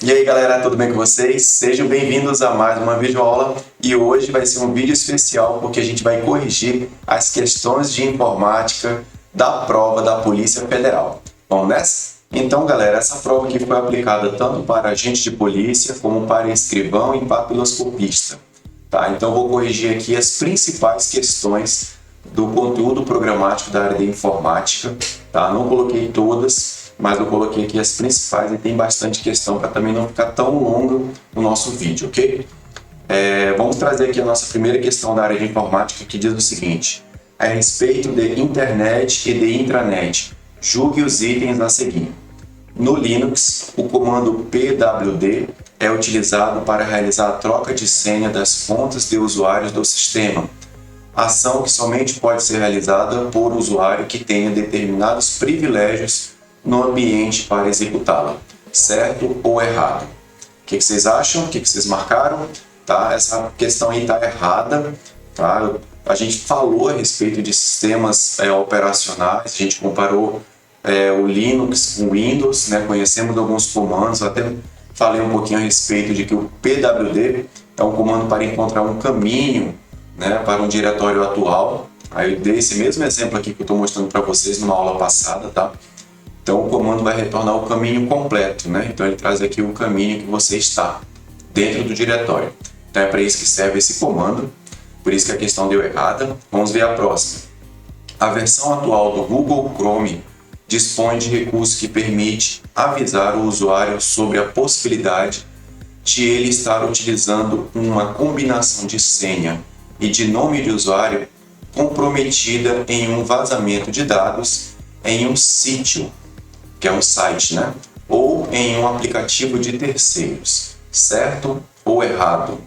E aí galera, tudo bem com vocês? Sejam bem-vindos a mais uma videoaula e hoje vai ser um vídeo especial porque a gente vai corrigir as questões de informática da prova da Polícia Federal. Vamos nessa? Então galera, essa prova aqui foi aplicada tanto para agente de polícia como para escrivão e papiloscopista. Tá? Então vou corrigir aqui as principais questões do conteúdo programático da área de informática. Tá? Não coloquei todas, mas eu coloquei aqui as principais e tem bastante questão para também não ficar tão longo o nosso vídeo, ok? Vamos trazer aqui a nossa primeira questão da área de informática que diz o seguinte: a respeito de internet e de intranet, julgue os itens a seguir. No Linux, o comando pwd é utilizado para realizar a troca de senha das contas de usuários do sistema, ação que somente pode ser realizada por usuário que tenha determinados privilégios no ambiente para executá-la. Certo ou errado? O que vocês acham? O que vocês marcaram? Tá? Essa questão aí está errada. Tá? A gente falou a respeito de sistemas operacionais, a gente comparou o Linux com o Windows, né? Conhecemos alguns comandos, até falei um pouquinho a respeito de que o pwd é um comando para encontrar um caminho, né, para um diretório atual. Aí eu dei esse mesmo exemplo aqui que eu estou mostrando para vocês numa aula passada, tá? Então o comando vai retornar o caminho completo, né? Então ele traz aqui o caminho que você está dentro do diretório. Então é para isso que serve esse comando, por isso que a questão deu errada. Vamos ver a próxima. A versão atual do Google Chrome dispõe de recurso que permite avisar o usuário sobre a possibilidade de ele estar utilizando uma combinação de senha e de nome de usuário comprometida em um vazamento de dados em um sítio, que é um site, né? Ou em um aplicativo de terceiros. Certo ou errado?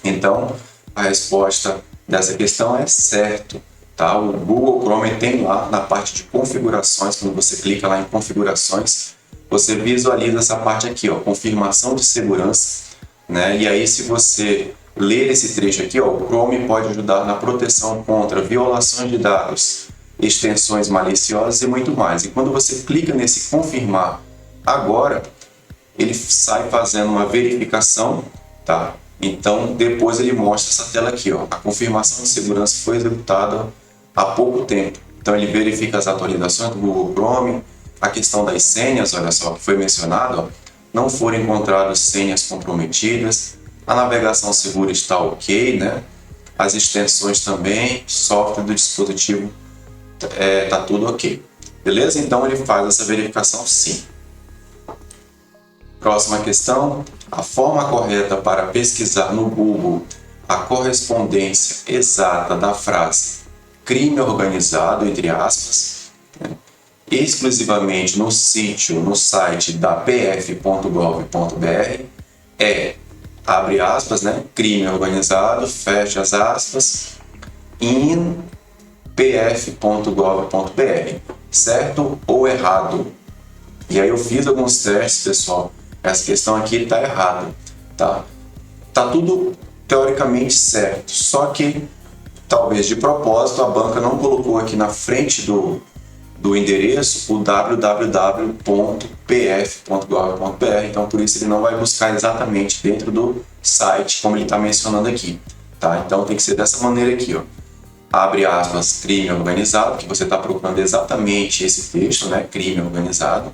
Então, a resposta dessa questão é certo. Tá? O Google Chrome tem lá na parte de configurações, quando você clica lá em configurações, você visualiza essa parte aqui, ó, confirmação de segurança, né? E aí se você ler esse trecho aqui, ó, o Chrome pode ajudar na proteção contra violações de dados, extensões maliciosas e muito mais. E quando você clica nesse confirmar agora, ele sai fazendo uma verificação, tá? Então depois ele mostra essa tela aqui, ó, a confirmação de segurança foi executada há pouco tempo. Então ele verifica as atualizações do Google Chrome, a questão das senhas, olha só, que foi mencionado, ó, não foram encontradas senhas comprometidas, a navegação segura está ok, né? As extensões também, software do dispositivo tá tudo ok. Beleza? Então ele faz essa verificação sim. Próxima questão. A forma correta para pesquisar no Google a correspondência exata da frase crime organizado, entre aspas, né, exclusivamente no site da pf.gov.br abre aspas, né, crime organizado, fecha as aspas, in pf.gov.br. Certo ou errado? E aí eu fiz alguns testes, pessoal. Essa questão aqui está errada, tá? Tá tudo teoricamente certo, só que talvez de propósito a banca não colocou aqui na frente do endereço o www.pf.gov.br, então por isso ele não vai buscar exatamente dentro do site como ele está mencionando aqui, tá? Então tem que ser dessa maneira aqui, ó. Abre aspas, crime organizado, que você está procurando exatamente esse texto, né? Crime organizado.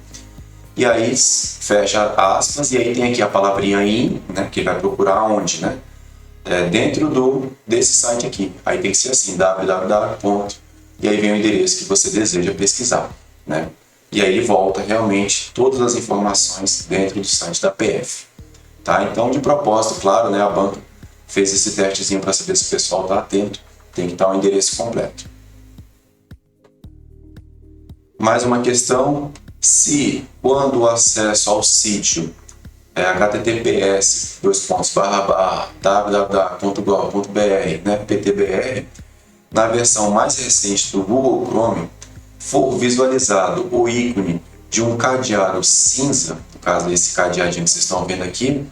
E aí fecha aspas e aí tem aqui a palavrinha in, né? Que ele vai procurar onde, né? Dentro desse site aqui. Aí tem que ser assim, www. E aí vem o endereço que você deseja pesquisar, né? E aí ele volta realmente todas as informações dentro do site da PF. Tá? Então, de propósito, claro, né? A banca fez esse testezinho para saber se o pessoal está atento. Tem que estar o endereço completo. Mais uma questão. Se, quando o acesso ao sítio https://www.gov.br, né, ptbr, na versão mais recente do Google Chrome, for visualizado o ícone de um cadeado cinza, no caso desse cadeadinho que vocês estão vendo aqui,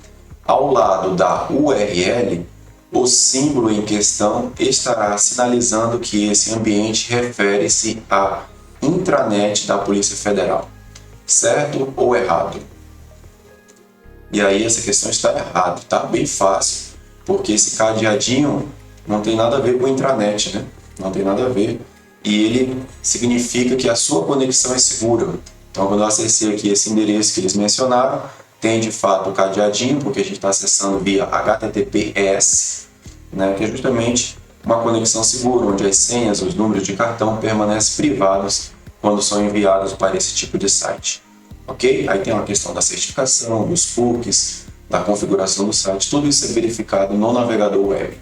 ao lado da URL, o símbolo em questão estará sinalizando que esse ambiente refere-se à intranet da Polícia Federal. Certo ou errado? E aí essa questão está errada, tá? Bem fácil, porque esse cadeadinho não tem nada a ver com intranet, né? Não tem nada a ver. E ele significa que a sua conexão é segura. Então, quando eu acessei aqui esse endereço que eles mencionaram, tem de fato o cadeadinho, porque a gente está acessando via HTTPS, né? Que é justamente uma conexão segura, onde as senhas, os números de cartão permanecem privados quando são enviados para esse tipo de site. Ok? Aí tem uma questão da certificação, dos cookies, da configuração do site, tudo isso é verificado no navegador web.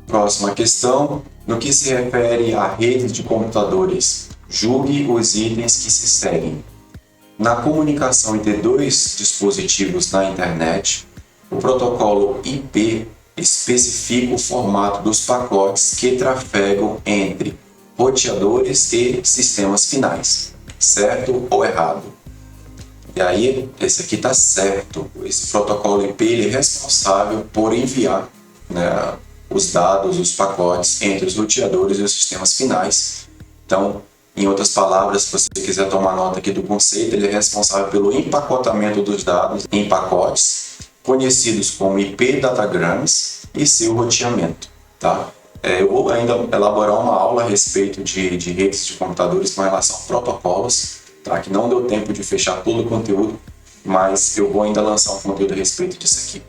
Próxima questão, no que se refere à rede de computadores, julgue os itens que se seguem. Na comunicação entre dois dispositivos na internet, o protocolo IP especifica o formato dos pacotes que trafegam entre roteadores e sistemas finais, certo ou errado? E aí, esse aqui está certo. Esse protocolo IP ele é responsável por enviar, né, os dados, os pacotes entre os roteadores e os sistemas finais. Então, em outras palavras, se você quiser tomar nota aqui do conceito, ele é responsável pelo empacotamento dos dados em pacotes, conhecidos como IP datagrams, e seu roteamento. Tá? Eu vou ainda elaborar uma aula a respeito de redes de computadores com relação a protocolos, tá? Que não deu tempo de fechar todo o conteúdo, mas eu vou ainda lançar um conteúdo a respeito disso aqui.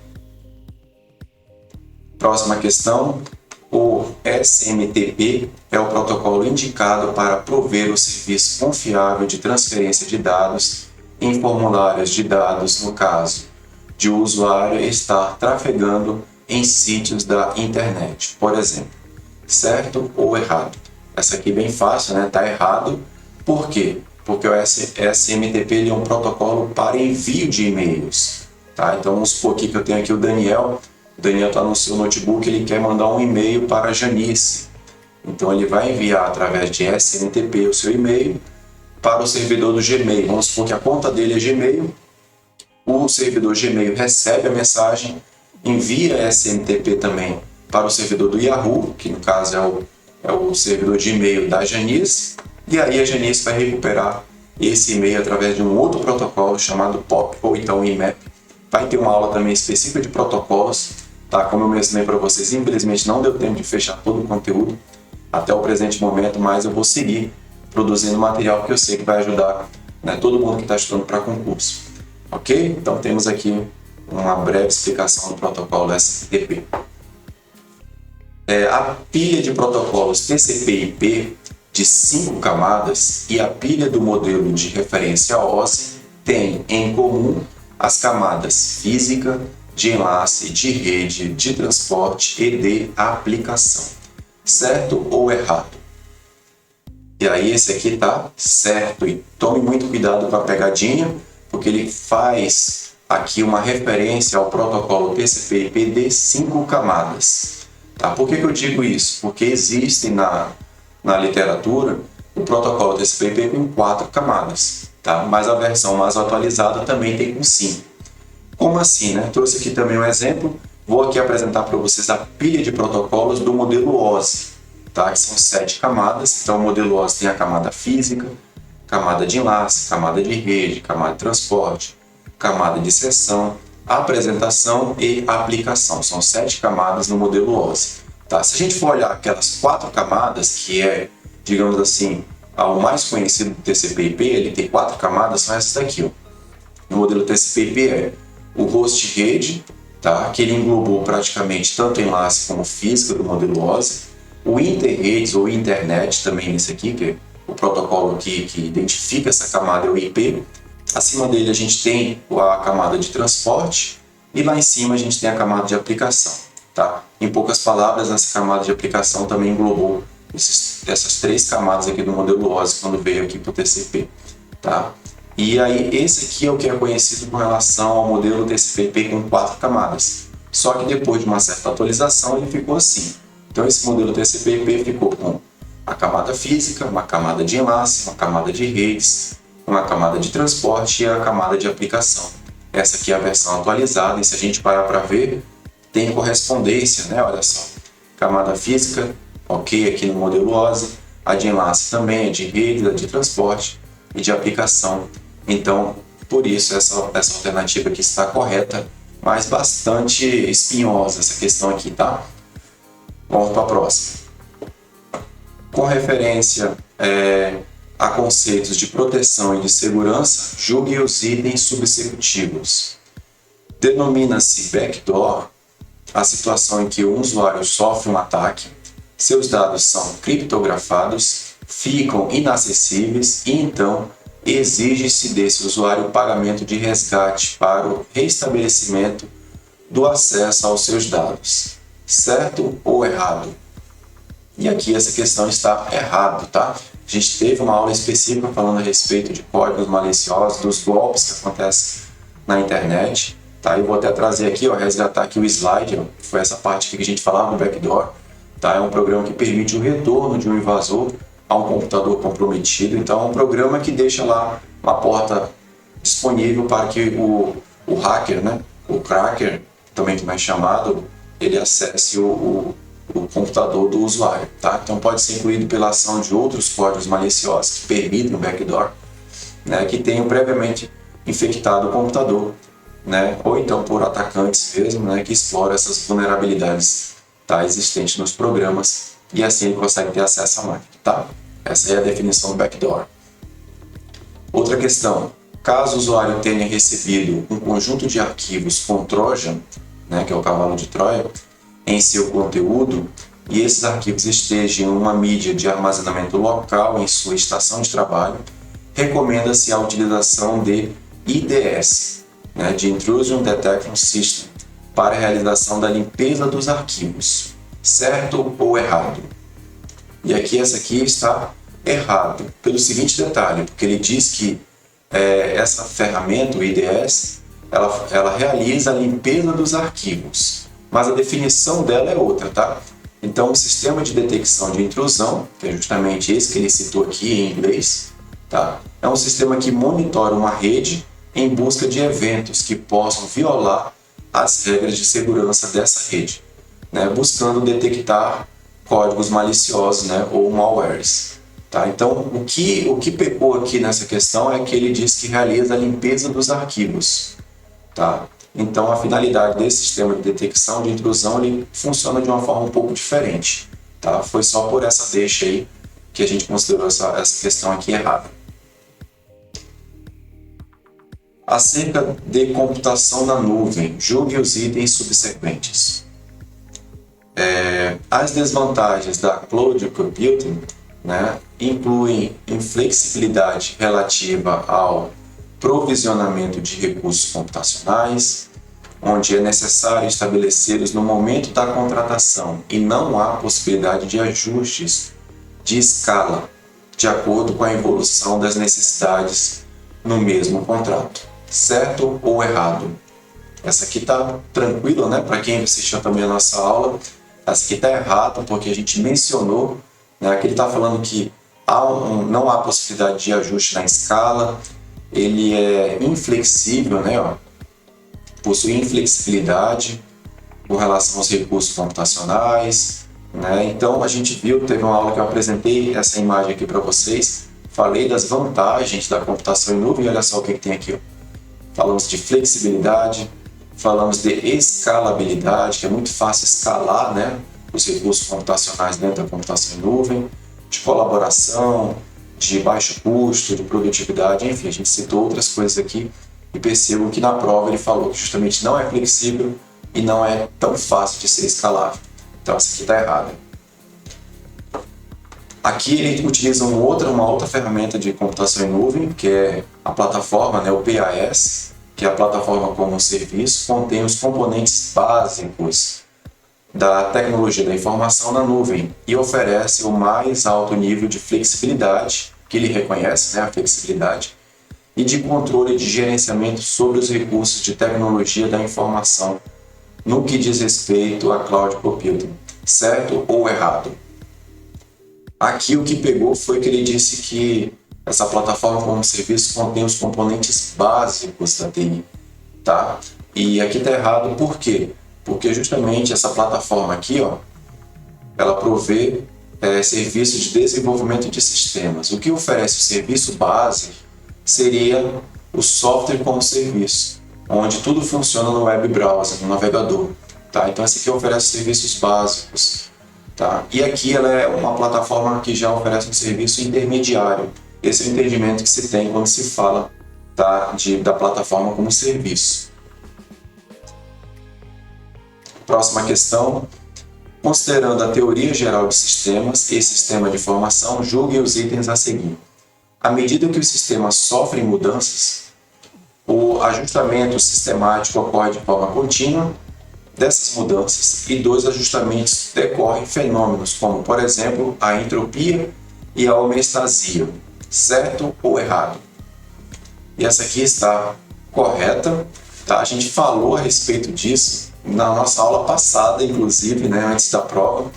Próxima questão, o SMTP é o protocolo indicado para prover o serviço confiável de transferência de dados em formulários de dados no caso de o usuário estar trafegando em sítios da internet, por exemplo. Certo ou errado? Essa aqui é bem fácil, né? Tá errado. Por quê? Porque o SMTP ele é um protocolo para envio de e-mails. Tá? Então vamos supor aqui que eu tenho aqui o Daniel. O Daniel está no seu notebook, ele quer mandar um e-mail para a Janice. Então ele vai enviar através de SMTP o seu e-mail para o servidor do Gmail. Vamos supor que a conta dele é Gmail. O servidor Gmail recebe a mensagem, envia SMTP também para o servidor do Yahoo, que no caso é o servidor de e-mail da Janice, e aí a Janice vai recuperar esse e-mail através de um outro protocolo chamado POP, ou então IMAP. Vai ter uma aula também específica de protocolos, tá? Como eu mencionei para vocês, infelizmente não deu tempo de fechar todo o conteúdo até o presente momento, mas eu vou seguir produzindo material que eu sei que vai ajudar, né, todo mundo que está estudando para concurso. Ok? Então temos aqui uma breve explicação do protocolo SMTP. A pilha de protocolos TCP/IP de 5 camadas e a pilha do modelo de referência OSI têm em comum as camadas física, de enlace, de rede, de transporte e de aplicação. Certo ou errado? E aí esse aqui tá certo. E tome muito cuidado com a pegadinha, porque ele faz aqui uma referência ao protocolo TCP/IP de 5 camadas. Tá? Por que eu digo isso? Porque existe na literatura o protocolo TCP/IP com 4 camadas, tá? Mas a versão mais atualizada também tem com 5. Como assim, né? Trouxe aqui também um exemplo. Vou aqui apresentar para vocês a pilha de protocolos do modelo OSI, tá? Que são 7 camadas. Então o modelo OSI tem a camada física, camada de enlace, camada de rede, camada de transporte, camada de sessão, apresentação e aplicação. São 7 camadas no modelo OSI. Tá? Se a gente for olhar aquelas 4 camadas, que é, digamos assim, o mais conhecido do TCP/IP, ele tem 4 camadas, são essas daqui. Ó. No modelo TCP/IP é o host rede, tá? Que ele englobou praticamente tanto enlace como física do modelo OSI, o interredes ou internet também nesse aqui, que é o protocolo que identifica essa camada é o IP. Acima dele a gente tem a camada de transporte e lá em cima a gente tem a camada de aplicação. Tá? Em poucas palavras, essa camada de aplicação também englobou essas 3 camadas aqui do modelo OSI quando veio aqui para o TCP. Tá? E aí esse aqui é o que é conhecido com relação ao modelo TCP/IP com 4 camadas. Só que depois de uma certa atualização ele ficou assim. Então esse modelo TCP/IP ficou com a camada física, uma camada de enlace, uma camada de redes, uma camada de transporte e a camada de aplicação. Essa aqui é a versão atualizada e se a gente parar para ver, tem correspondência, né? Olha só, camada física, ok, aqui no modelo OSI, a de enlace também, a de rede, a de transporte e de aplicação. Então, Por isso, essa alternativa aqui está correta, mas bastante espinhosa essa questão aqui, tá? Vamos para a próxima. Com referência a conceitos de proteção e de segurança, julgue os itens subsecutivos. Denomina-se backdoor a situação em que um usuário sofre um ataque, seus dados são criptografados, ficam inacessíveis e então exige-se desse usuário o pagamento de resgate para o restabelecimento do acesso aos seus dados. Certo ou errado? E aqui essa questão está errado, tá? A gente teve uma aula específica falando a respeito de códigos maliciosos, dos golpes que acontecem na internet, tá? Eu vou até trazer aqui, resgatar aqui o slide, que foi essa parte aqui que a gente falava do backdoor, tá? É um programa que permite o retorno de um invasor a um computador comprometido. Então é um programa que deixa lá uma porta disponível para que o hacker, né? O cracker, também que é mais chamado, ele acesse o computador do usuário, tá? Então pode ser incluído pela ação de outros códigos maliciosos que permitem o backdoor, né? Que tenham previamente infectado o computador, né? Ou então por atacantes mesmo, né? Que exploram essas vulnerabilidades, tá? Existentes nos programas e assim ele consegue ter acesso à máquina, tá? Essa é a definição do backdoor. Outra questão: caso o usuário tenha recebido um conjunto de arquivos com Trojan, né, que é o cavalo de Troia, em seu conteúdo, e esses arquivos estejam em uma mídia de armazenamento local em sua estação de trabalho, recomenda-se a utilização de IDS, né, de Intrusion Detection System, para a realização da limpeza dos arquivos. Certo ou errado? E aqui essa aqui está errado, pelo seguinte detalhe, porque ele diz que essa ferramenta, o IDS, ela realiza a limpeza dos arquivos, mas a definição dela é outra, tá? Então, o sistema de detecção de intrusão, que é justamente esse que ele citou aqui em inglês, tá? É um sistema que monitora uma rede em busca de eventos que possam violar as regras de segurança dessa rede, né? Buscando detectar códigos maliciosos, né? Ou malwares. Tá? Então, o que pecou aqui nessa questão é que ele diz que realiza a limpeza dos arquivos. Tá? Então, a finalidade desse sistema de detecção de intrusão ele funciona de uma forma um pouco diferente. Tá? Foi só por essa deixa aí que a gente considerou essa questão aqui errada. Acerca de computação na nuvem, julgue os itens subsequentes. As desvantagens da Cloud Computing, né, incluem inflexibilidade relativa ao provisionamento de recursos computacionais, onde é necessário estabelecê-los no momento da contratação e não há possibilidade de ajustes de escala de acordo com a evolução das necessidades no mesmo contrato. Certo ou errado? Essa aqui está tranquila, né? Para quem assistiu também a nossa aula, essa aqui está errada porque a gente mencionou, né? Aqui ele está falando que não há possibilidade de ajuste na escala, ele é inflexível, né? Possui inflexibilidade com relação aos recursos computacionais, né? Então a gente viu, teve uma aula que eu apresentei essa imagem aqui para vocês, falei das vantagens da computação em nuvem, olha só o que tem aqui, ó. Falamos de flexibilidade, falamos de escalabilidade, que é muito fácil escalar, né, os recursos computacionais dentro da computação em nuvem, de colaboração, de baixo custo, de produtividade, enfim, a gente citou outras coisas aqui e percebo que na prova ele falou que justamente não é flexível e não é tão fácil de ser escalável. Então essa aqui está errada. Aqui ele utiliza uma outra ferramenta de computação em nuvem, que é a plataforma, né, o PaaS, que é a plataforma como um serviço, contém os componentes básicos da tecnologia da informação na nuvem e oferece o mais alto nível de flexibilidade, que ele reconhece, né, a flexibilidade, e de controle de gerenciamento sobre os recursos de tecnologia da informação no que diz respeito a Cloud Computing. Certo ou errado? Aqui o que pegou foi que ele disse que essa plataforma como serviço contém os componentes básicos da TI, tá? E aqui está errado por quê? Porque justamente essa plataforma aqui, ó, ela provê serviços de desenvolvimento de sistemas. O que oferece o serviço base seria o software como serviço, onde tudo funciona no web browser, no navegador. Tá? Então essa aqui oferece serviços básicos. Tá? E aqui ela é uma plataforma que já oferece um serviço intermediário. Esse é o entendimento que se tem quando se fala, tá, da plataforma como serviço. Próxima questão. Considerando a teoria geral de sistemas e sistema de informação, julgue os itens a seguir. À medida que o sistema sofre mudanças, o ajustamento sistemático ocorre de forma contínua dessas mudanças e dos ajustamentos decorrem fenômenos como, por exemplo, a entropia e a homeostasia, certo ou errado? E essa aqui está correta, tá? A gente falou a respeito disso na nossa aula passada, inclusive, né, antes da prova.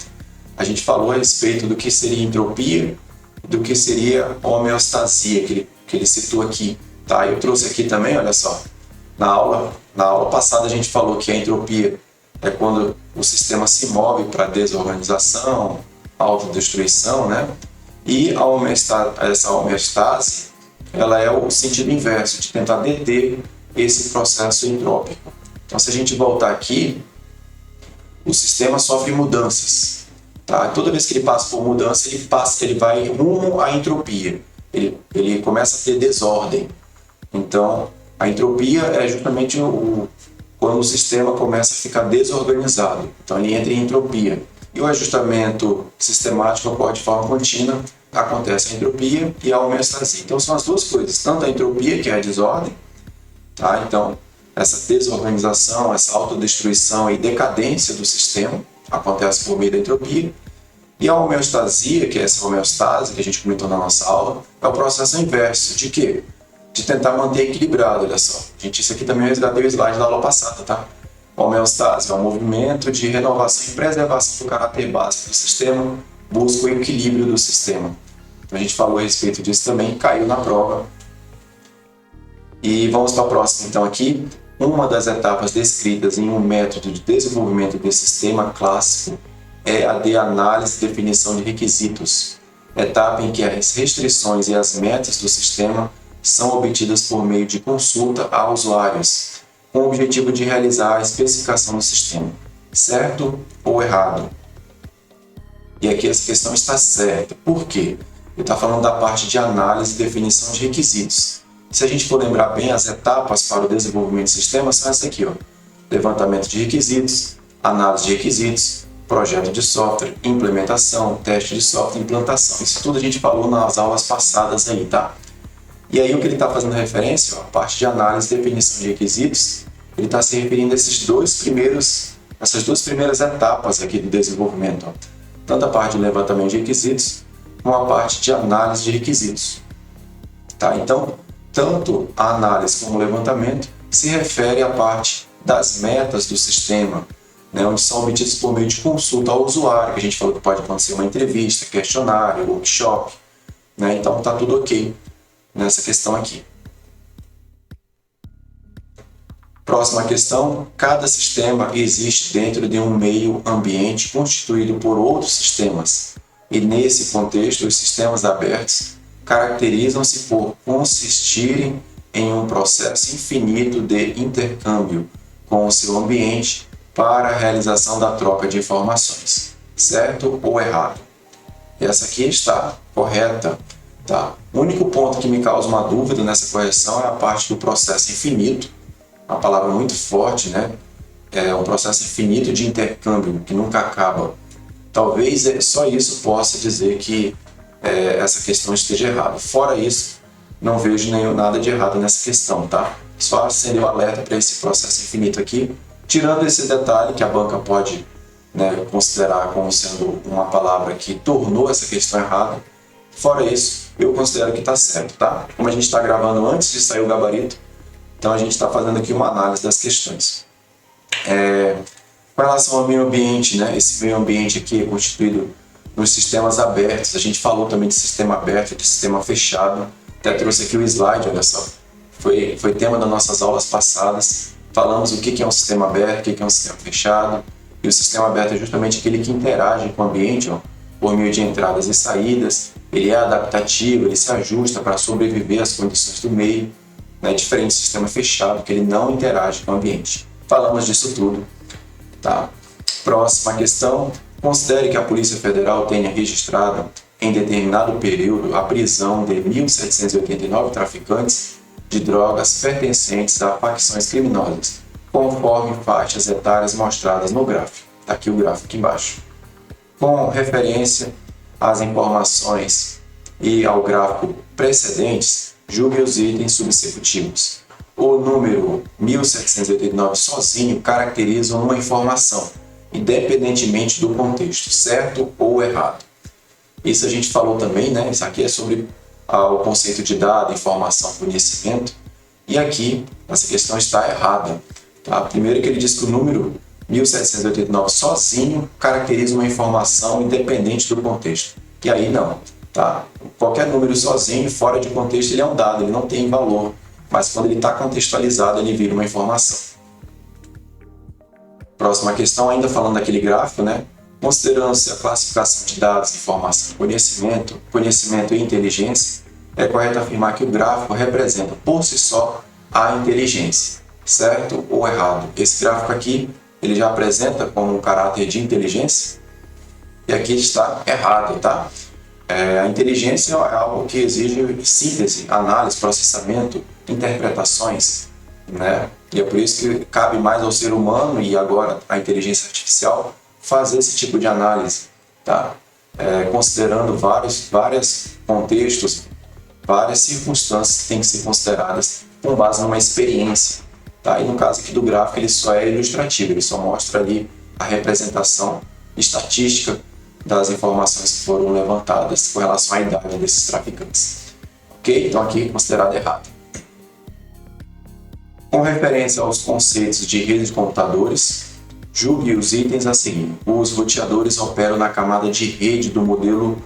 A gente falou a respeito do que seria entropia e do que seria homeostasia, que ele citou aqui. Tá? Eu trouxe aqui também, olha só, na aula passada a gente falou que a entropia é quando o sistema se move para desorganização, autodestruição, né? E essa homeostase, ela é o sentido inverso, de tentar deter esse processo entrópico. Então, se a gente voltar aqui, o sistema sofre mudanças. Tá? Toda vez que ele passa por mudança, ele vai rumo à entropia. Ele começa a ter desordem. Então, a entropia é justamente quando o sistema começa a ficar desorganizado. Então, ele entra em entropia. E o ajustamento sistemático ocorre de forma contínua, acontece a entropia e a homeostasia. Então, são as duas coisas, tanto a entropia, que é a desordem, tá? Então, essa desorganização, essa autodestruição e decadência do sistema acontece por meio da entropia. E a homeostasia, que é essa homeostase que a gente comentou na nossa aula, é o processo inverso. De quê? De tentar manter equilibrado, olha só. Gente, isso aqui também eu resgatei o slide da aula passada, tá? A homeostase é um movimento de renovação e preservação do caráter básico do sistema, busca o equilíbrio do sistema. Então, a gente falou a respeito disso também, caiu na prova. E vamos para a próxima, então, aqui. Uma das etapas descritas em um método de desenvolvimento de sistema clássico é a de análise e definição de requisitos, etapa em que as restrições e as metas do sistema são obtidas por meio de consulta a usuários, com o objetivo de realizar a especificação do sistema, certo ou errado? E aqui essa questão está certa. Por quê? Ele está falando da parte de análise e definição de requisitos. Se a gente for lembrar bem, as etapas para o desenvolvimento de sistema são essa aqui, ó. Levantamento de requisitos, análise de requisitos, projeto de software, implementação, teste de software, implantação. Isso tudo a gente falou nas aulas passadas aí, tá? E aí o que ele está fazendo referência, ó, a parte de análise e definição de requisitos, ele está se referindo a essas duas primeiras etapas aqui do desenvolvimento, ó. Tanto a parte de levantamento de requisitos, como a parte de análise de requisitos. Tá? Então, tanto a análise como o levantamento se refere à parte das metas do sistema, né, onde são obtidas por meio de consulta ao usuário, que a gente falou que pode acontecer uma entrevista, questionário, workshop, né? Então está tudo ok nessa questão aqui. Próxima questão, cada sistema existe dentro de um meio ambiente constituído por outros sistemas, e nesse contexto os sistemas abertos caracterizam-se por consistirem em um processo infinito de intercâmbio com o seu ambiente para a realização da troca de informações, certo ou errado? Essa aqui está correta, tá? O único ponto que me causa uma dúvida nessa correção é a parte do processo infinito, uma palavra muito forte, né? É um processo infinito de intercâmbio que nunca acaba. Talvez só isso possa dizer que essa questão esteja errada. Fora isso, não vejo nada de errado nessa questão, tá? Só acender o alerta para esse processo infinito aqui, tirando esse detalhe que a banca pode, né, considerar como sendo uma palavra que tornou essa questão errada. Fora isso, eu considero que está certo, tá? Como a gente está gravando antes de sair o gabarito, então a gente está fazendo aqui uma análise das questões. Com relação ao meio ambiente, né? Esse meio ambiente aqui é constituído nos sistemas abertos. A gente falou também de sistema aberto, de sistema fechado. Até trouxe aqui o slide, olha só. Foi tema das nossas aulas passadas. Falamos o que é um sistema aberto, o que é um sistema fechado. E o sistema aberto é justamente aquele que interage com o ambiente, ó, por meio de entradas e saídas. Ele é adaptativo, ele se ajusta para sobreviver às condições do meio. né? Diferente do sistema fechado, que ele não interage com o ambiente. Falamos disso tudo, tá? Próxima questão. Considere que a Polícia Federal tenha registrado em determinado período a prisão de 1.789 traficantes de drogas pertencentes a facções criminosas, conforme faixas etárias mostradas no gráfico. Está aqui o gráfico aqui embaixo. Com referência às informações e ao gráfico precedentes, julgue os itens subsecutivos. O número 1789 sozinho caracteriza uma informação, independentemente do contexto, certo ou errado. Isso a gente falou também, né? Isso aqui é sobre o conceito de dado, informação, conhecimento. E aqui, essa questão está errada. Tá? Primeiro que ele diz que o número 1789 sozinho caracteriza uma informação independente do contexto. E aí não. Tá? Qualquer número sozinho, fora de contexto, ele é um dado, ele não tem valor. Mas quando ele está contextualizado, ele vira uma informação. Próxima questão, ainda falando daquele gráfico, né? Considerando-se a classificação de dados, informação, conhecimento e inteligência, é correto afirmar que o gráfico representa por si só a inteligência, certo ou errado? Esse gráfico aqui, ele já apresenta como um caráter de inteligência, e aqui está errado, tá? A inteligência é algo que exige síntese, análise, processamento, interpretações, né? E é por isso que cabe mais ao ser humano e agora à inteligência artificial fazer esse tipo de análise, tá? Considerando vários contextos, várias circunstâncias que têm que ser consideradas com base numa experiência, tá? E no caso aqui do gráfico, ele só é ilustrativo, ele só mostra ali a representação estatística das informações que foram levantadas com relação à idade desses traficantes. Ok? Então aqui considerado errado. Com referência aos conceitos de rede de computadores, julgue os itens a seguir. Os roteadores operam na camada de rede do modelo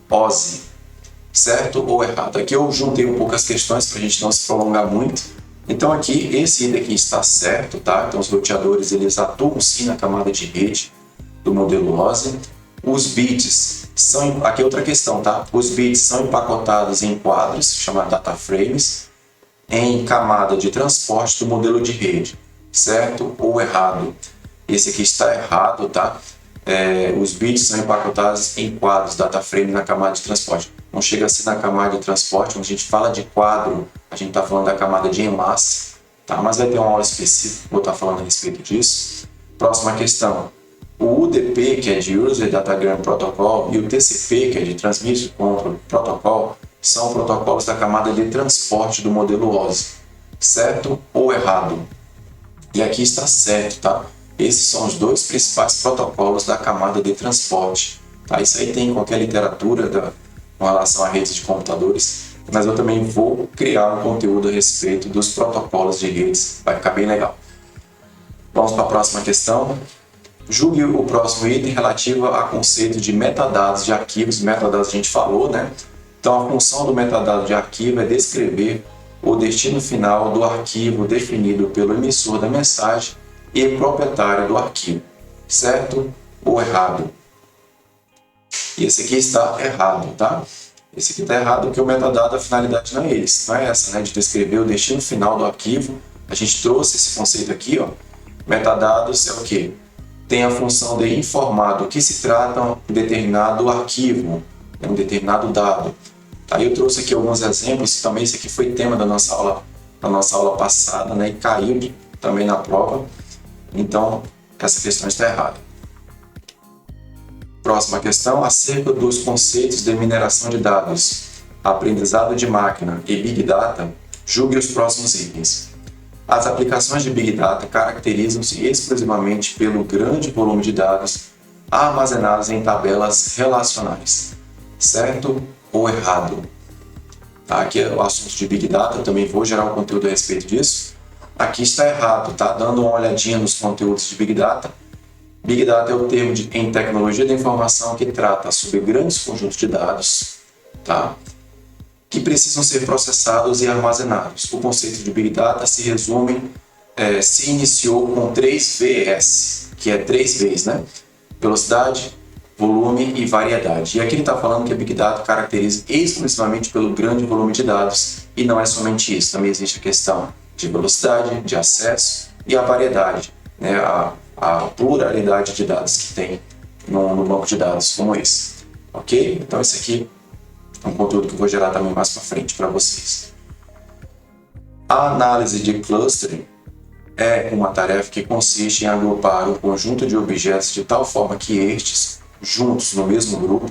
OSI, certo ou errado? Aqui eu juntei um pouco as questões para a gente não se prolongar muito. Então aqui, esse item aqui está certo, tá? Então os roteadores, eles atuam sim na camada de rede do modelo OSI. Os bits são, aqui é outra questão, tá? Os bits são empacotados em quadros, chamados data frames, em camada de transporte do modelo de rede, certo ou errado? Esse aqui está errado, tá? Os bits são empacotados em quadros, data frame na camada de transporte. Não chega a ser na camada de transporte, quando a gente fala de quadro, a gente está falando da camada de enlace, tá? Mas vai ter uma aula específica, vou estar falando a respeito disso. Próxima questão. O UDP, que é de User Datagram Protocol, e o TCP, que é de Transmission Control Protocol, são protocolos da camada de transporte do modelo OSI, certo ou errado? E aqui está certo, tá? Esses são os dois principais protocolos da camada de transporte, tá? Isso aí tem em qualquer literatura com relação a redes de computadores, mas eu também vou criar um conteúdo a respeito dos protocolos de redes, vai ficar bem legal. Vamos para a próxima questão. Julgue o próximo item relativo a conceito de metadados de arquivos. Metadados a gente falou, né? Então a função do metadado de arquivo é descrever o destino final do arquivo definido pelo emissor da mensagem e proprietário do arquivo, certo ou errado? E esse aqui está errado, tá? Esse aqui está errado porque o metadado, a finalidade não é essa, né? De descrever o destino final do arquivo. A gente trouxe esse conceito aqui, ó. Metadados é o quê? Tem a função de informar do que se trata um determinado arquivo, um determinado dado. Aí eu trouxe aqui alguns exemplos, também esse aqui foi tema da nossa aula passada, né? E caiu também na prova. Então, essa questão está errada. Próxima questão, acerca dos conceitos de mineração de dados, aprendizado de máquina e Big Data, julgue os próximos itens. As aplicações de Big Data caracterizam-se exclusivamente pelo grande volume de dados armazenados em tabelas relacionais, certo ou errado? Tá, aqui é o assunto de Big Data, eu também vou gerar um conteúdo a respeito disso. Aqui está errado, tá? Dando uma olhadinha nos conteúdos de Big Data. Big Data é o termo em tecnologia da informação que trata sobre grandes conjuntos de dados, tá? Que precisam ser processados e armazenados. O conceito de Big Data se iniciou com 3 Vs, que é 3 Vs, né? Velocidade, volume e variedade. E aqui ele está falando que a Big Data caracteriza exclusivamente pelo grande volume de dados E não é somente isso, também existe a questão de velocidade, de acesso e a variedade, né? A pluralidade de dados que tem no banco de dados como esse. Ok? Então esse aqui é um conteúdo que eu vou gerar também mais para frente para vocês. A análise de clustering é uma tarefa que consiste em agrupar um conjunto de objetos de tal forma que estes, juntos no mesmo grupo,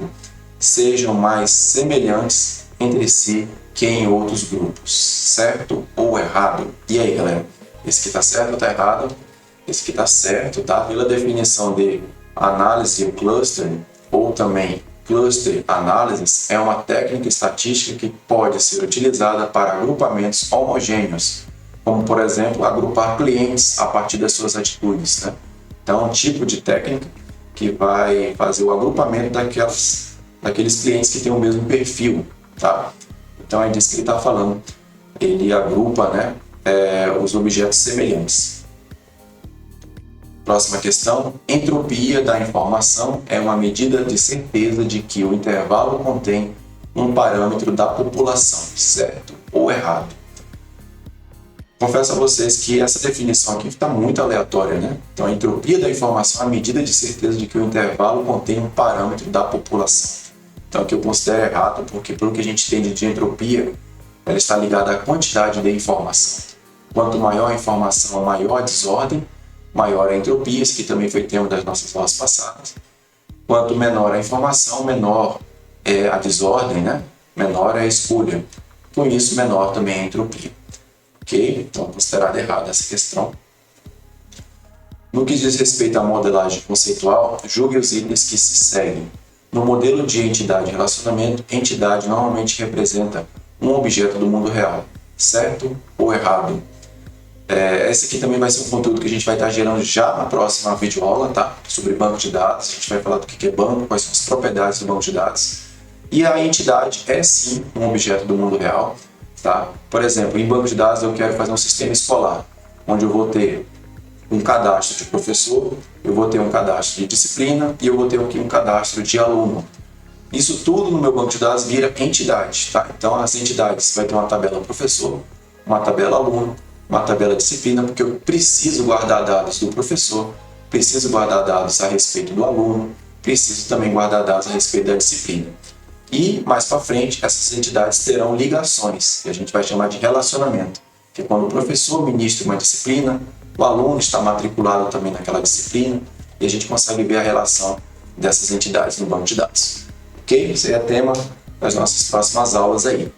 sejam mais semelhantes entre si que em outros grupos. Certo ou errado? E aí, galera? Esse aqui está certo ou está errado? Esse aqui está certo, tá? Pela definição de análise de clustering, ou também cluster analysis, é uma técnica estatística que pode ser utilizada para agrupamentos homogêneos, como, por exemplo, agrupar clientes a partir das suas atitudes, né? Então, é um tipo de técnica que vai fazer o agrupamento daqueles clientes que têm o mesmo perfil, tá? Então, é disso que ele está falando. Ele agrupa, né, os objetos semelhantes. Próxima questão. Entropia da informação é uma medida de certeza de que o intervalo contém um parâmetro da população, certo ou errado? Confesso a vocês que essa definição aqui está muito aleatória, né? Então, a entropia da informação é a medida de certeza de que o intervalo contém um parâmetro da população. Então, aqui eu considero errado, porque pelo que a gente entende de entropia, ela está ligada à quantidade de informação. Quanto maior a informação, maior a desordem, maior a entropia, isso que também foi tema das nossas aulas passadas. Quanto menor a informação, menor é a desordem, né? Menor é a escolha. Com isso, menor também é a entropia. Ok? Então, considerada errada essa questão. No que diz respeito à modelagem conceitual, julgue os itens que se seguem. No modelo de entidade e relacionamento, entidade normalmente representa um objeto do mundo real. Certo ou errado? Esse aqui também vai ser um conteúdo que a gente vai estar gerando já na próxima videoaula, tá? Sobre banco de dados. A gente vai falar do que é banco, quais são as propriedades do banco de dados. E a entidade é sim um objeto do mundo real, tá? Por exemplo, em banco de dados eu quero fazer um sistema escolar, onde eu vou ter um cadastro de professor, eu vou ter um cadastro de disciplina e eu vou ter aqui um cadastro de aluno. Isso tudo no meu banco de dados vira entidade, tá? Então as entidades vai ter uma tabela professor, uma tabela aluno, uma tabela disciplina, porque eu preciso guardar dados do professor, preciso guardar dados a respeito do aluno, preciso também guardar dados a respeito da disciplina. E mais para frente, essas entidades terão ligações, que a gente vai chamar de relacionamento, que é quando o professor ministra uma disciplina, o aluno está matriculado também naquela disciplina, e a gente consegue ver a relação dessas entidades no banco de dados. Ok? Esse é o tema das nossas próximas aulas aí.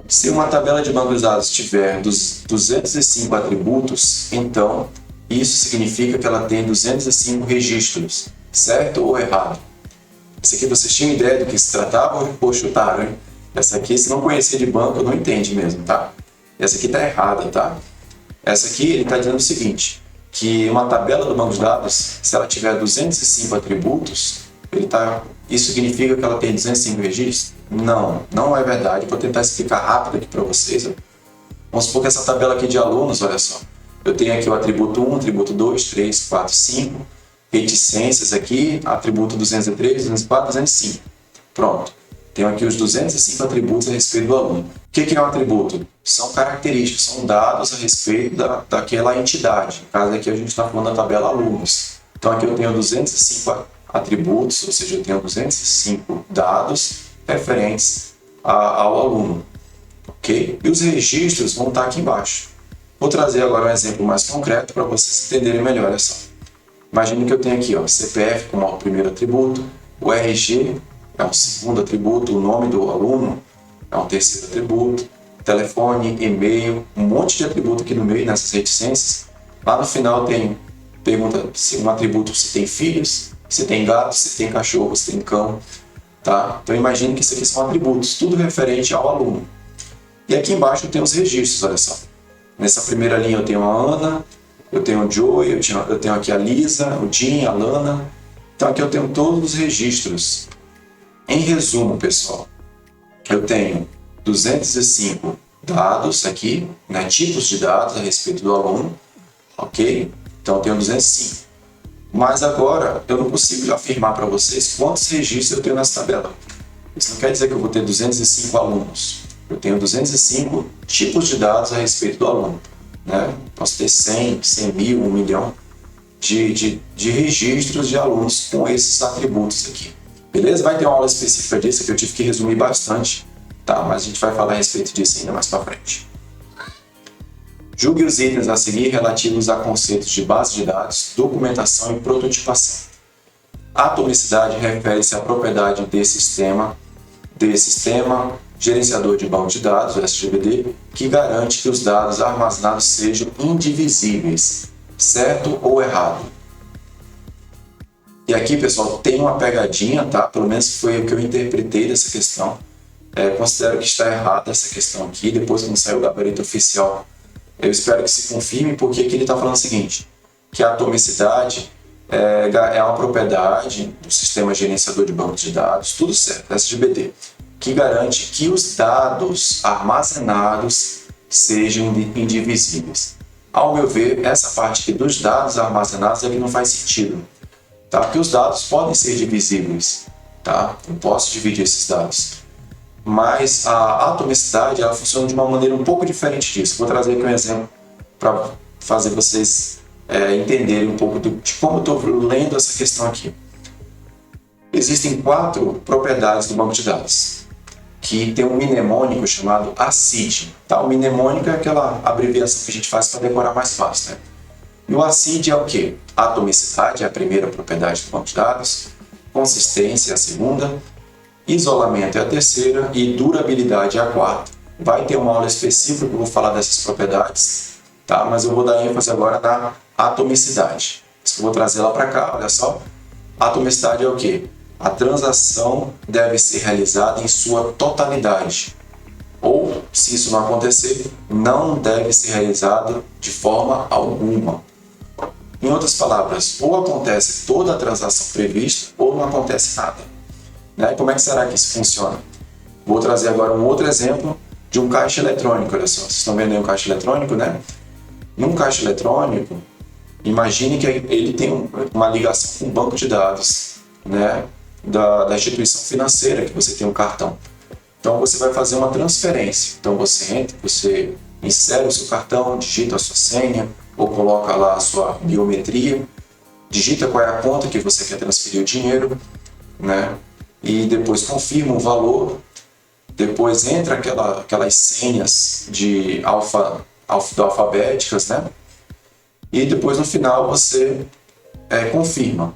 Se uma tabela de banco de dados tiver 205 atributos, então isso significa que ela tem 205 registros, certo ou errado? Essa aqui vocês tinham ideia do que se tratava ou chutaram, hein? Essa aqui, se não conhecer de banco, não entende mesmo, tá? Essa aqui está errada, tá? Essa aqui, ele está dizendo o seguinte, que uma tabela do banco de dados, se ela tiver 205 atributos, isso significa que ela tem 205 registros? Não, não é verdade. Vou tentar explicar rápido aqui para vocês. Vamos supor que essa tabela aqui de alunos, olha só. Eu tenho aqui o atributo 1, atributo 2, 3, 4, 5. Reticências aqui, atributo 203, 204, 205. Pronto. Tenho aqui os 205 atributos a respeito do aluno. O que é um atributo? São características, são dados a respeito daquela entidade. No caso aqui a gente está falando da tabela alunos. Então aqui eu tenho 205 atributos, ou seja, eu tenho 205 dados referentes ao aluno. Ok? E os registros vão estar aqui embaixo. Vou trazer agora um exemplo mais concreto para vocês entenderem melhor. Olha só. Imagine que eu tenho aqui, ó, CPF como o primeiro atributo, o RG é um segundo atributo, o nome do aluno é um terceiro atributo, telefone, e-mail, um monte de atributo aqui no meio nessas reticências. Lá no final tem pergunta se um atributo se tem filhos, se tem gato, se tem cachorro, se tem cão, tá? Então imagine que isso aqui são atributos, tudo referente ao aluno. E aqui embaixo eu tenho os registros, olha só. Nessa primeira linha eu tenho a Ana, eu tenho o Joey, eu tenho aqui a Lisa, o Jim, a Lana. Então aqui eu tenho todos os registros. Em resumo, pessoal, eu tenho 205 dados aqui, né, tipos de dados a respeito do aluno, ok? Então eu tenho 205. Mas agora eu não consigo afirmar para vocês quantos registros eu tenho nessa tabela. Isso não quer dizer que eu vou ter 205 alunos. Eu tenho 205 tipos de dados a respeito do aluno, né? Posso ter 100 mil, 1 milhão de registros de alunos com esses atributos aqui. Beleza? Vai ter uma aula específica disso que eu tive que resumir bastante, tá? Mas a gente vai falar a respeito disso ainda mais para frente. Julgue os itens a seguir relativos a conceitos de base de dados, documentação e prototipação. A atomicidade refere-se à propriedade de sistema gerenciador de banco de dados, o SGBD, que garante que os dados armazenados sejam indivisíveis, certo ou errado. E aqui, pessoal, tem uma pegadinha, tá? Pelo menos foi o que eu interpretei dessa questão. Considero que está errada essa questão aqui, depois que não saiu o gabarito oficial. Eu espero que se confirme, porque aqui ele está falando o seguinte, que a atomicidade é uma propriedade do sistema gerenciador de banco de dados, tudo certo, SGBD, que garante que os dados armazenados sejam indivisíveis. Ao meu ver, essa parte aqui dos dados armazenados é que não faz sentido, tá? Porque os dados podem ser divisíveis, tá? Eu posso dividir esses dados. Mas a atomicidade ela funciona de uma maneira um pouco diferente disso. Vou trazer aqui um exemplo para fazer vocês entenderem um pouco de como eu estou lendo essa questão aqui. Existem 4 propriedades do banco de dados, que tem um mnemônico chamado ACID. Tá? O mnemônico é aquela abreviação que a gente faz para decorar mais fácil. Né? E o ACID é o quê? Atomicidade é a primeira propriedade do banco de dados, consistência é a segunda, isolamento é a terceira e durabilidade é a quarta. Vai ter uma aula específica que eu vou falar dessas propriedades, tá? Mas eu vou dar ênfase agora na atomicidade. Isso que eu vou trazer lá para cá, olha só. A atomicidade é o quê? A transação deve ser realizada em sua totalidade. Ou, se isso não acontecer, não deve ser realizada de forma alguma. Em outras palavras, ou acontece toda a transação prevista, ou não acontece nada. Né? Como é que será que isso funciona? Vou trazer agora um outro exemplo de um caixa eletrônico. Olha só, vocês estão vendo aí um caixa eletrônico, né? Num caixa eletrônico, imagine que ele tem uma ligação com um banco de dados, né? Da instituição financeira que você tem um cartão. Então você vai fazer uma transferência. Então você entra, você insere o seu cartão, digita a sua senha ou coloca lá a sua biometria, digita qual é a conta que você quer transferir o dinheiro, né? E depois confirma o valor, depois entra aquelas senhas alfabéticas, né? E depois no final você confirma.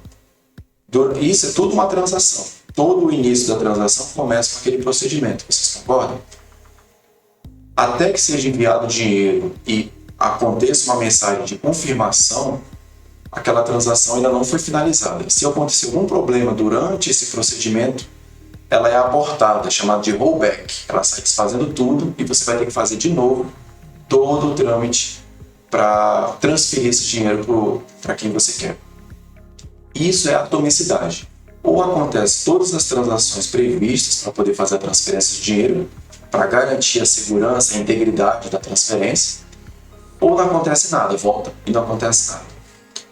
Isso é tudo uma transação. Todo o início da transação começa com aquele procedimento, vocês concordam? Até que seja enviado o dinheiro e aconteça uma mensagem de confirmação, aquela transação ainda não foi finalizada. Se acontecer algum problema durante esse procedimento, ela é abortada, chamada de rollback. Ela sai desfazendo tudo e você vai ter que fazer de novo todo o trâmite para transferir esse dinheiro para quem você quer. Isso é atomicidade. Ou acontece todas as transações previstas para poder fazer a transferência de dinheiro, para garantir a segurança e a integridade da transferência, ou não acontece nada, volta e não acontece nada.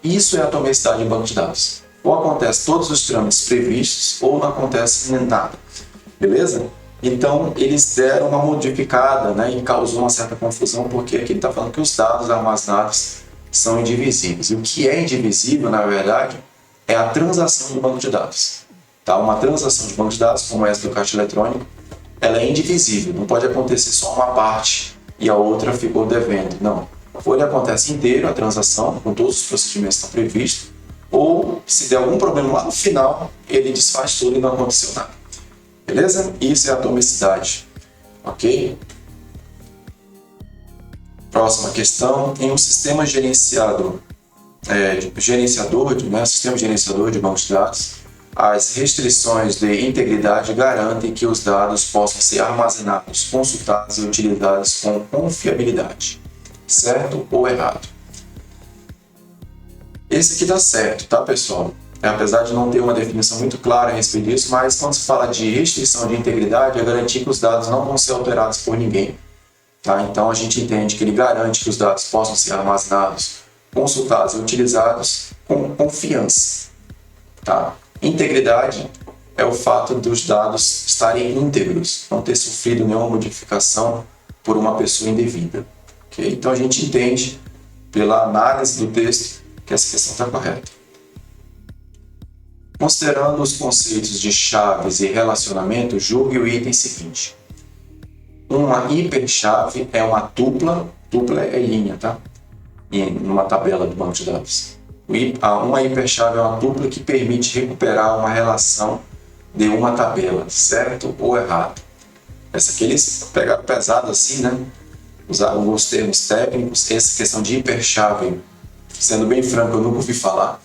Isso é atomicidade em banco de dados. Ou acontece todos os trâmites previstos, ou não acontece nada. Beleza? Então, eles deram uma modificada, né, e causou uma certa confusão, porque aqui ele está falando que os dados armazenados são indivisíveis. E o que é indivisível, na verdade, é a transação do banco de dados. Tá? Uma transação de banco de dados, como essa do caixa eletrônico, ela é indivisível. Não pode acontecer só uma parte e a outra ficou devendo. Não. Ou ele acontece inteiro, a transação, com todos os procedimentos que estão previstos, ou se der algum problema lá no final, ele desfaz tudo e não aconteceu nada. Beleza? Isso é atomicidade. Ok? Próxima questão. Em um sistema sistema gerenciador de banco de dados, as restrições de integridade garantem que os dados possam ser armazenados, consultados e utilizados com confiabilidade. Certo ou errado? Esse aqui dá certo, tá, pessoal? Apesar de não ter uma definição muito clara a respeito disso, mas quando se fala de restrição de integridade, é garantir que os dados não vão ser alterados por ninguém. Tá? Então a gente entende que ele garante que os dados possam ser armazenados, consultados e utilizados com confiança. Tá? Integridade é o fato dos dados estarem íntegros, não ter sofrido nenhuma modificação por uma pessoa indevida. Okay? Então a gente entende, pela análise do texto, que essa questão está correta. Considerando os conceitos de chaves e relacionamento, julgue o item seguinte. Uma hiperchave é uma tupla é linha, tá? Numa tabela do banco de dados. Uma hiperchave é uma tupla que permite recuperar uma relação de uma tabela, certo ou errado. Essa aqui eles pegaram pesado assim, né? Usaram alguns termos técnicos. Essa questão de hiperchave, sendo bem franco, eu nunca ouvi falar.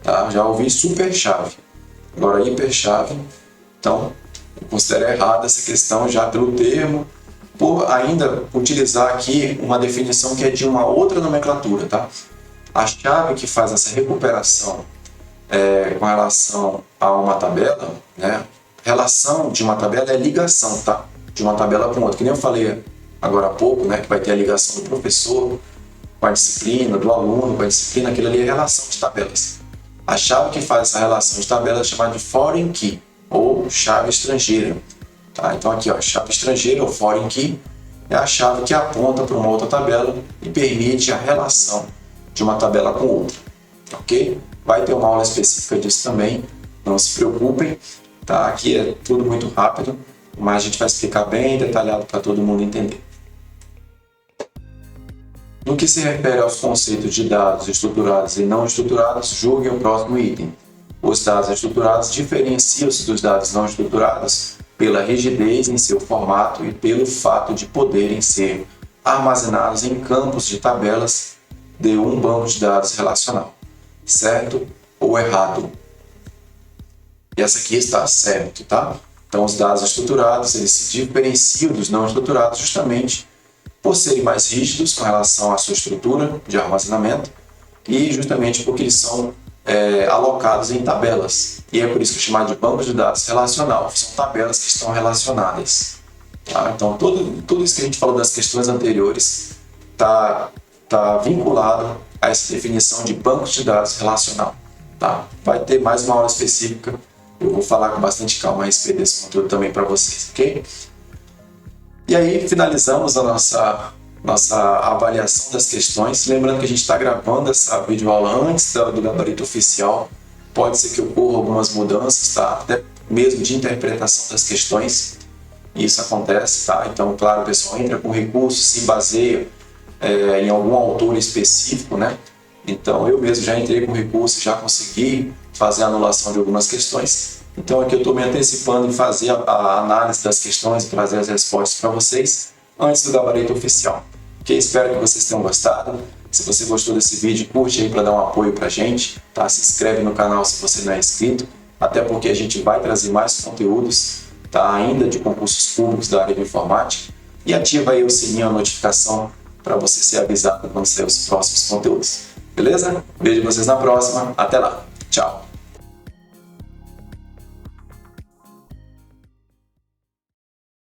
Tá? Já ouvi superchave. Agora hiperchave, então eu considero errada essa questão já pelo termo, por ainda utilizar aqui uma definição que é de uma outra nomenclatura, tá? A chave que faz essa recuperação com relação a uma tabela, né? Relação de uma tabela é ligação, tá? De uma tabela com outra. Que nem eu falei agora há pouco, né? Que vai ter a ligação do professor com a disciplina, do aluno com a disciplina, aquilo ali é relação de tabelas. A chave que faz essa relação de tabelas é chamada de foreign key, ou chave estrangeira. Tá? Então aqui, ó, chave estrangeira, ou foreign key, é a chave que aponta para uma outra tabela e permite a relação de uma tabela com outra. Ok? Vai ter uma aula específica disso também, não se preocupem. Tá? Aqui é tudo muito rápido, mas a gente vai explicar bem detalhado para todo mundo entender. No que se refere aos conceitos de dados estruturados e não estruturados, julgue o próximo item. Os dados estruturados diferenciam-se dos dados não estruturados pela rigidez em seu formato e pelo fato de poderem ser armazenados em campos de tabelas de um banco de dados relacional. Certo ou errado? E essa aqui está certo, tá? Então, os dados estruturados, eles se diferenciam dos não estruturados justamente por serem mais rígidos com relação à sua estrutura de armazenamento e justamente porque eles são alocados em tabelas. E é por isso que é chamado de banco de dados relacional. São tabelas que estão relacionadas. Tá? Então, tudo isso que a gente falou das questões anteriores está vinculado a essa definição de banco de dados relacional. Tá? Vai ter mais uma aula específica. Eu vou falar com bastante calma a respeito desse conteúdo também para vocês, ok? E aí finalizamos a nossa avaliação das questões. Lembrando que a gente está gravando essa videoaula antes do gabarito oficial. Pode ser que ocorram algumas mudanças, tá? Até mesmo de interpretação das questões. Isso acontece, tá? Então, claro, o pessoal entra com recurso, se baseia em algum autor específico, né? Então, eu mesmo já entrei com recurso, já consegui fazer a anulação de algumas questões. Então aqui eu estou me antecipando em fazer a análise das questões e trazer as respostas para vocês antes do gabarito oficial. Ok? Espero que vocês tenham gostado. Se você gostou desse vídeo, curte aí para dar um apoio para a gente. Tá? Se inscreve no canal se você não é inscrito, até porque a gente vai trazer mais conteúdos, tá? Ainda de concursos públicos da área de informática. E ativa aí o sininho, a notificação, para você ser avisado quando sair os próximos conteúdos. Beleza? Vejo vocês na próxima. Até lá. Tchau.